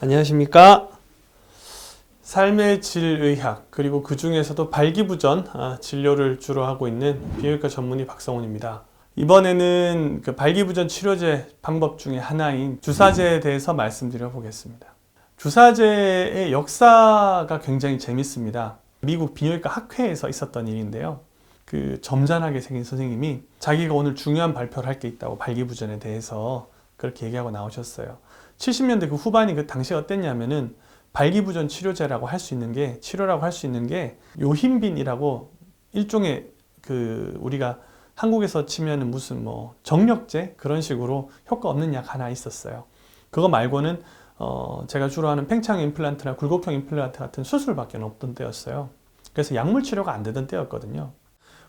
안녕하십니까. 삶의 질의학 그리고 그 중에서도 발기부전 진료를 주로 하고 있는 비뇨기과 전문의 박성훈입니다. 이번에는 그 발기부전 치료제 방법 중에 하나인 주사제에 대해서 말씀드려 보겠습니다. 주사제의 역사가 굉장히 재밌습니다. 미국 비뇨기과 학회에서 있었던 일인데요. 그 점잖하게 생긴 선생님이 자기가 오늘 중요한 발표를 할 게 있다고 발기부전에 대해서 그렇게 얘기하고 나오셨어요. 70년대 그 후반이 그 당시에 어땠냐면은 발기부전 치료제라고 할 수 있는 게, 치료라고 할 수 있는 게 요힌빈이라고 일종의 그 우리가 한국에서 치면은 무슨 뭐 정력제 그런 식으로 효과 없는 약 하나 있었어요. 그거 말고는 제가 주로 하는 팽창 임플란트나 굴곡형 임플란트 같은 수술밖에 없던 때였어요. 그래서 약물 치료가 안 되던 때였거든요.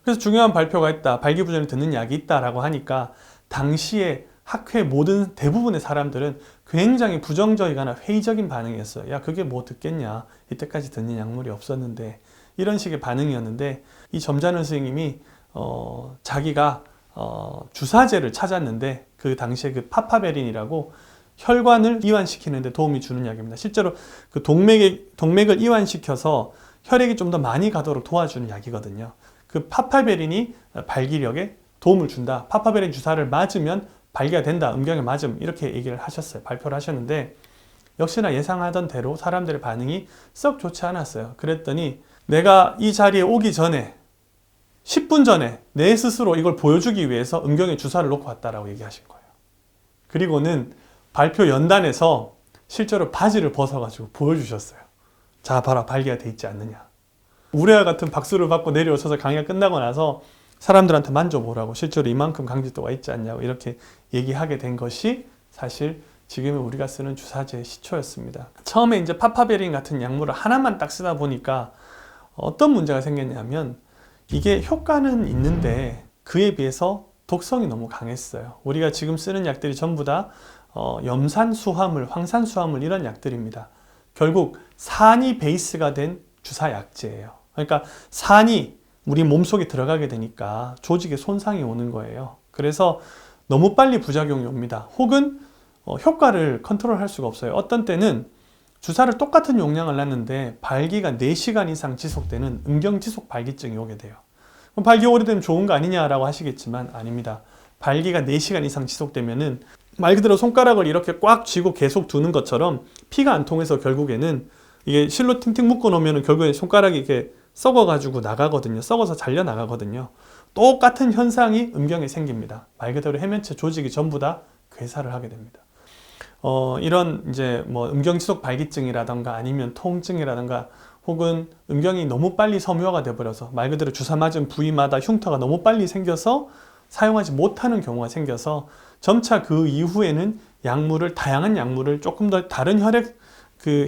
그래서 중요한 발표가 있다, 발기부전을 듣는 약이 있다라고 하니까 당시에 학회 모든 대부분의 사람들은 굉장히 부정적이거나 회의적인 반응이었어요. 야, 그게 뭐 듣겠냐, 이때까지 듣는 약물이 없었는데, 이런 식의 반응이었는데, 이 점잖은 선생님이 자기가 주사제를 찾았는데, 그 당시에 그 파파베린이라고 혈관을 이완시키는 데 도움이 주는 약입니다. 실제로 그 동맥을 이완시켜서 혈액이 좀 더 많이 가도록 도와주는 약이거든요. 그 파파베린이 발기력에 도움을 준다, 파파베린 주사를 맞으면 발기가 된다, 음경에 맞음, 이렇게 얘기를 하셨어요. 발표를 하셨는데 역시나 예상하던 대로 사람들의 반응이 썩 좋지 않았어요. 그랬더니 내가 이 자리에 오기 전에 10분 전에 내 스스로 이걸 보여주기 위해서 음경에 주사를 놓고 왔다라고 얘기하신 거예요. 그리고는 발표 연단에서 실제로 바지를 벗어가지고 보여주셨어요. 자, 봐라, 발기가 돼 있지 않느냐. 우레와 같은 박수를 받고 내려오셔서 강의가 끝나고 나서 사람들한테 만져보라고, 실제로 이만큼 강직도가 있지 않냐고 이렇게 얘기하게 된 것이 사실 지금 우리가 쓰는 주사제의 시초였습니다. 처음에 이제 파파베린 같은 약물을 하나만 딱 쓰다 보니까 어떤 문제가 생겼냐면, 이게 효과는 있는데 그에 비해서 독성이 너무 강했어요. 우리가 지금 쓰는 약들이 전부 다 염산수화물, 황산수화물 이런 약들입니다. 결국 산이 베이스가 된 주사약제예요. 그러니까 산이 우리 몸속에 들어가게 되니까 조직에 손상이 오는 거예요. 그래서 너무 빨리 부작용이 옵니다. 혹은 효과를 컨트롤할 수가 없어요. 어떤 때는 주사를 똑같은 용량을 놨는데 발기가 4시간 이상 지속되는 음경지속 발기증이 오게 돼요. 그럼 발기 오래되면 좋은 거 아니냐라고 하시겠지만 아닙니다. 발기가 4시간 이상 지속되면은 말 그대로 손가락을 이렇게 꽉 쥐고 계속 두는 것처럼 피가 안 통해서 결국에는 이게 실로 팅팅 묶어 놓으면 결국에 손가락이 이렇게 썩어가지고 나가거든요. 썩어서 잘려 나가거든요. 똑같은 현상이 음경에 생깁니다. 말 그대로 해면체 조직이 전부 다 괴사를 하게 됩니다. 이런 이제 뭐 음경지속 발기증이라던가 아니면 통증이라던가 혹은 음경이 너무 빨리 섬유화가 돼버려서 말 그대로 주사 맞은 부위마다 흉터가 너무 빨리 생겨서 사용하지 못하는 경우가 생겨서 점차 그 이후에는 다양한 약물을 조금 더 다른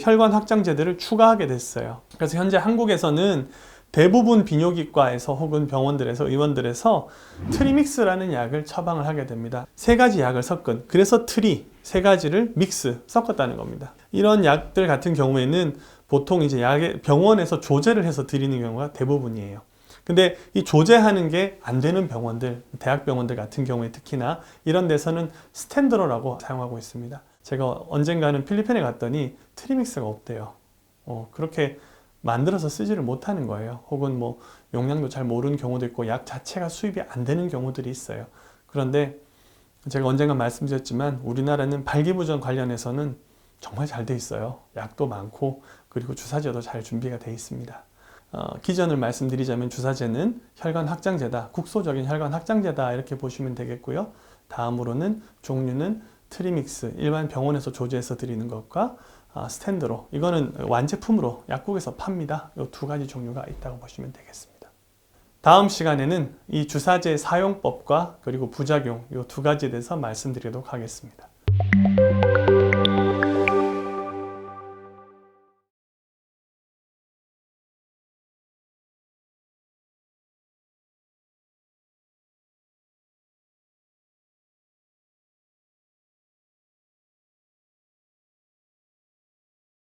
혈관 확장제들을 추가하게 됐어요. 그래서 현재 한국에서는 대부분 비뇨기과에서 혹은 병원들에서, 의원들에서 트리믹스라는 약을 처방을 하게 됩니다. 3가지 약을 섞은, 그래서 3가지를 섞었다는 겁니다. 이런 약들 같은 경우에는 보통 이제 병원에서 조제를 해서 드리는 경우가 대부분이에요. 근데 이 조제하는 게 안 되는 병원들, 대학병원들 같은 경우에 특히나 이런 데서는 스탠드로라고 사용하고 있습니다. 제가 언젠가는 필리핀에 갔더니 트리믹스가 없대요. 그렇게 만들어서 쓰지를 못하는 거예요. 혹은 뭐 용량도 잘 모르는 경우도 있고 약 자체가 수입이 안 되는 경우들이 있어요. 그런데 제가 언젠가 말씀드렸지만 우리나라는 발기부전 관련해서는 정말 잘 돼 있어요. 약도 많고 그리고 주사제도 잘 준비가 돼 있습니다. 기전을 말씀드리자면 주사제는 혈관 확장제다, 국소적인 혈관 확장제다 이렇게 보시면 되겠고요. 다음으로는 종류는 트리믹스, 일반 병원에서 조제해서 드리는 것과 스탠드로, 이거는 완제품으로 약국에서 팝니다. 이 2가지 종류가 있다고 보시면 되겠습니다. 다음 시간에는 이 주사제 사용법과 그리고 부작용, 이 2가지에 대해서 말씀드리도록 하겠습니다.